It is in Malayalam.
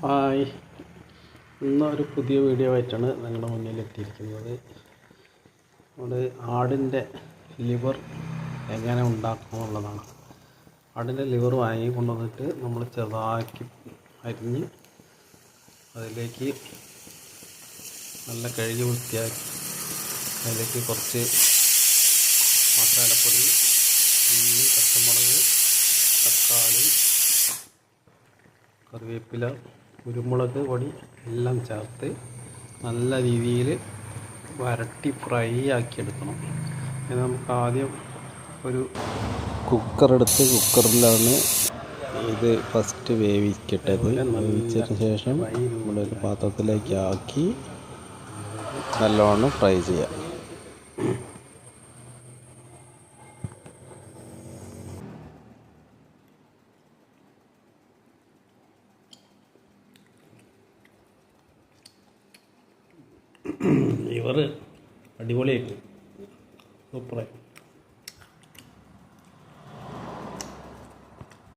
ഹായ്, ഇന്നൊരു പുതിയ വീഡിയോ ആയിട്ടാണ് നിങ്ങളുടെ മുന്നിൽ എത്തിയിരിക്കുന്നത്. നമ്മുടെ ആടിൻ്റെ ലിവർ എങ്ങനെ ഉണ്ടാക്കുമെന്നുള്ളതാണ്. ആടിൻ്റെ ലിവർ വാങ്ങി കൊണ്ടുവന്നിട്ട് നമ്മൾ ചെറുതാക്കി അരിഞ്ഞ് അതിലേക്ക് നല്ല കഴുകി വൃത്തിയാക്കി അതിലേക്ക് കുറച്ച് മസാലപ്പൊടി, ഉള്ളി, പച്ചമുളക്, തക്കാളി, കറിവേപ്പില, കുരുമുളക് പൊടി എല്ലാം ചേർത്ത് നല്ല രീതിയിൽ വരട്ടി ഫ്രൈ ആക്കിയെടുക്കണം. ഇത് നമുക്ക് ആദ്യം ഒരു കുക്കറെടുത്ത് കുക്കറിലാണ് ഇത് ഫസ്റ്റ് വേവിക്കട്ടത്. വേവിച്ചതിന് ശേഷം നമ്മളൊരു പാത്രത്തിലേക്ക് ആക്കി നല്ലോണം ഫ്രൈ ചെയ്യാം. ലിവർ അടിപൊളിയായിട്ട് സൂപ്പറായി.